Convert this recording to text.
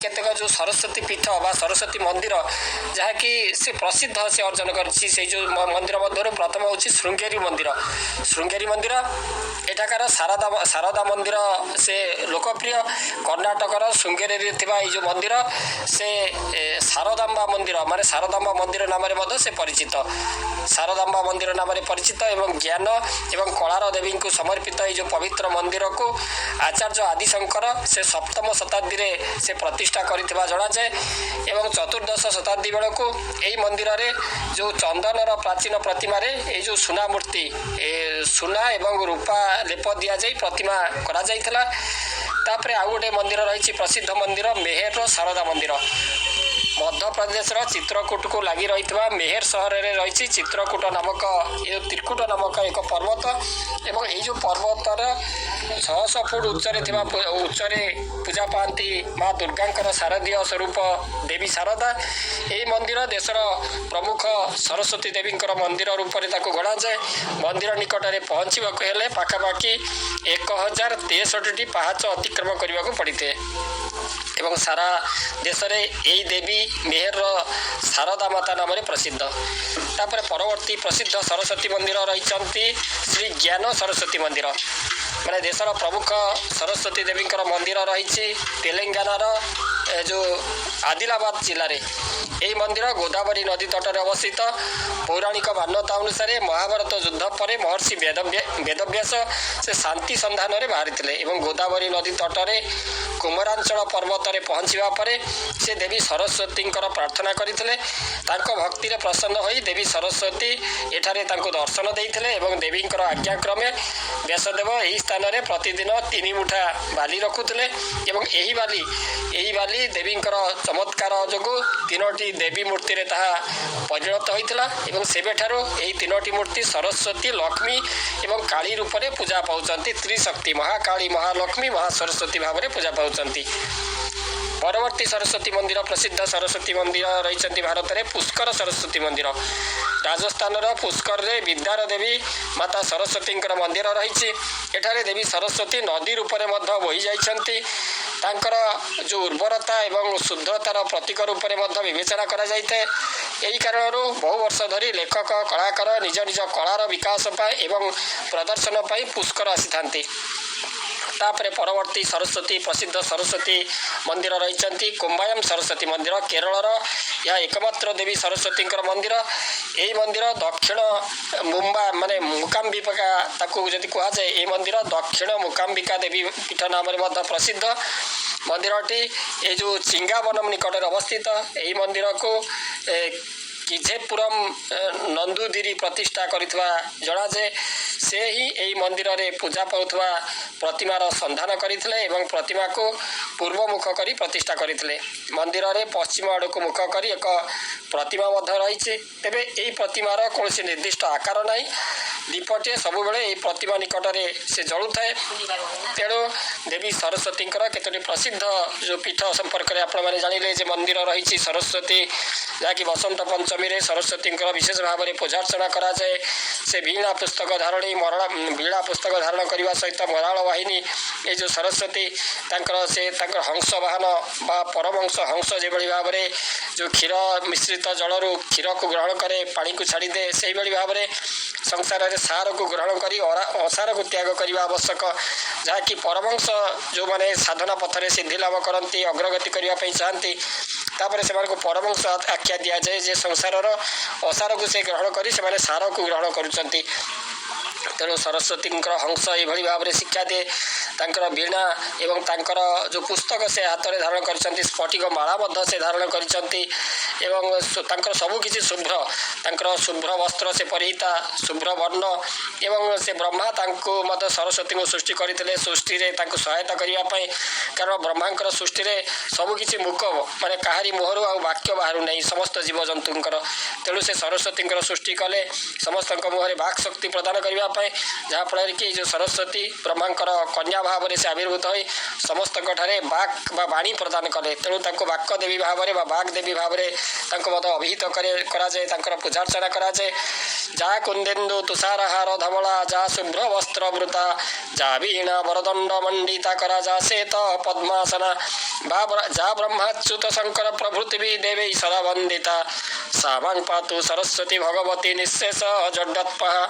केतेक जो सरस्वती पीठ बा सरस्वती मंदिर जहाँकि से प्रसिद्ध से अर्जन करिछि से जो मंदिर मध्य प्रथम हूँ श्रृंगेरी मंदिर एठाकार शारदा मंदिर से लोकप्रिय कर्णाटकर श्रृंगेरी जो मंदिर से शारदाम्बा मंदिर माने शारदाम्बा मंदिर नाम से परिचित शारदाम्बा मंदिर नाम परिचित एवं ज्ञान एवं कलार देवी को समर्पित ये जो पवित्र मंदिर को आचार्य आदिशंकर से सप्तम शताब्दी से प्रतिष्ठा करिथिबा जणा जाए एवं चतुर्दश शताब्दी बेलू यही मंदिर रे जो चंदनर प्राचीन प्रतिमा रे ये जो सुना मूर्ति सुना एवं रूपा लेप दिया जाई प्रतिमा करा जाइथिला। तापरे आउ गोटे मंदिर रही प्रसिद्ध मंदिर मेहेर शारदा मंदिर मध्य प्रदेश चित्रकूट को लगी रही मेहेर सहर में रही चित्रकूट नामक ये त्रिकुट नामक एक पर्वत एवं ये जो पर्वतर 600 फुट उच्चरे पूजा पाती माँ दुर्गा शारदीय स्वरूप देवी शारदा यही मंदिर देशर प्रमुख सरस्वती देवी मंदिर रूप में गणा जाए। मंदिर निकट में पहुँचवा हेले पाखापाखि 1063 पहाच अतिक्रम करने को पड़े एवं सारा देश में यही देवी मेहेर शारदा माता नाम प्रसिद्ध। तापर परवर्ती प्रसिद्ध सरस्वती मंदिर रही श्री ज्ञान सरस्वती मंदिर माने देशर प्रमुख सरस्वती देवी मंदिर रही तेलंगानार जो आदिलाबाद जिले में यही मंदिर गोदावरी नदी तट में अवस्थित। पौराणिक मान्यता अनुसार महाभारत युद्ध पर महर्षि वेदव्यास से शांति संधान में बाहरी एवं गोदावरी नदी तट में कुमरांचल पर्वत में पहुँचवा पर से देवी सरस्वती प्रार्थना करते भक्ति प्रसन्न हो देवी सरस्वती एठारे दर्शन देते एवं देवी आज्ञाक्रमे व्यासदेव यही स्थान में प्रतिदिन 3 मुठा बाली रखुले एवं यही बाली देवी चमत्कार जो 3टी देवी मूर्ति रे ताहा परिणत होता एवं सेबेठारो यही 3टी मूर्ति सरस्वती लक्ष्मी एवं काली रूप में पूजा पाउछंती त्रिशक्ति महाकाली महालक्ष्मी महासरस्वती भाव में पूजा पाउछंती। परवर्ती सरस्वती मंदिर प्रसिद्ध सरस्वती मंदिर रही भारत में पुष्कर सरस्वती मंदिर राजस्थान पुष्कर रे विद्यार देवी माता सरस्वती मंदिर रही एठारे देवी सरस्वती नदी रूप में बही जाइछंती तांकर जो उर्वरता एवं शुद्धतार प्रतीक रूप में विवेचना करा जाइथे। यही कारण बहु वर्ष धरी लेखक कलाकार निज निज कलार विकास एवं प्रदर्शन पुष्कर आसी थांती। तापर परवर्ती सरस्वती प्रसिद्ध सरस्वती मंदिर रही कुंभायम सरस्वती मंदिर केरल यह एकमात्र देवी सरस्वती मंदिर यही मंदिर दक्षिण मुंबा माने मुकाम्बिका ताकू जदि कह जाए ये मंदिर दक्षिण मुकाम्बिका देवी पीठ नाम प्रसिद्ध मंदिरटी ये जो चिंगावनम निकट में अवस्थित यही मंदिर को किझेपुरम नंदुदिरी प्रतिष्ठा करिथवा जणा जे से ही यही मंदिर रे पूजा पाउथवा प्रतिमार संधान करथिले एवं प्रतिमा को पूर्वमुख करी प्रतिष्ठा करथिले। मंदिर रे पश्चिम आड़ को मुख करी एक प्रतिमा मध्य रही तेबे यही प्रतिमार कौन निर्दिष्ट आकार नहीं दीपटे सबु बेले यही प्रतिमा निकट में से जलू थाए। तेणु देवी सरस्वती केतोटी प्रसिद्ध जो पीठ संपर्क में आपण मैंने जानिले जे मंदिर रही सरस्वती जहाँकि बसंत पंचमी रे सरस्वती विशेष भाव में पूजार्चना करा जाए। से वीणा पुस्तक धारणी वीणा पुस्तक धारण करने सहित मराल वाहिनी ये जो सरस्वती से हंस वाहन बा परमहंस हंस जो भाव में जो क्षीर मिश्रित जलू क्षीर को ग्रहण करे पानी को छाड़ी दे से भाव में संसार में सार को ग्रहण कर असार को त्याग करने आवश्यक जहाँकि परमहंस जो मैंने साधना पथर सिद्धि लाभ करती अग्रगति करने चाहती तापर से परमहंस आख्या दि जाए जे संसार असार को से ग्रहण कर सार को ग्रहण करुँच। तेणु सरस्वती हंस ये भाव में शिक्षा दे वीणा एवं तांकर जो पुस्तक से हाथ में धारण कर स्फटिक माला से धारण कर सबकि शुभ्र शुभ्र वस्त्र से परिहिता शुभ्र वर्ण एवं से ब्रह्मा सरस्वती को सृष्टि करते सृष्टि में सहायता करने कारण ब्रह्मांकर सृष्टि में सबकि मुख माने कहारी मुहर आ वाक्य बाहर नहीं समस्त जीवजंतुंकर तेणु से सरस्वती सृष्टि कले समस्त मुहर वाक् शक्ति प्रदान करने ଯାହାଫଳରେ କି ଏଇ ଯେଉଁ ସରସ୍ୱତୀ ବ୍ରହ୍ମାଙ୍କର କନ୍ୟା ଭାବରେ ସେ ଆବିର୍ଭୂତ ହୋଇ ସମସ୍ତଙ୍କଠାରେ ବାକ୍ ବା ବାଣୀ ପ୍ରଦାନ କଲେ। ତେଣୁ ତାଙ୍କୁ ବାକ ଦେବୀ ଭାବରେ ବା ବାକ୍ ଦେବୀ ଭାବରେ ତାଙ୍କୁ ମଧ୍ୟ ଅଭିହିତ କରାଯାଏ, ତାଙ୍କର ପୂଜାର୍ଚ୍ଚନା କରାଯାଏ। ଯା କୁନ୍ଦେନ୍ଦୁ ତୁଷାରହାର ଧବଳା, ଯା ଶୁଭ୍ର ବସ୍ତ୍ର ବୃତା, ଯା ବୀଣା ବରଦଣ୍ଡ ମଣ୍ଡିତା କରା, ଯା ଶ୍ଵେତ ପଦ୍ମାସନା, ଯା ବ୍ରହ୍ମାଚ୍ୟୁତ ଶଙ୍କର ପ୍ରଭୃତି ଦେବୀ ସଦା ବନ୍ଦିତା, ସା ମାଂ ପାତୁ ସରସ୍ୱତୀ ଭଗବତୀ ନିଃଶେଷ ଜଡତ୍ପହା।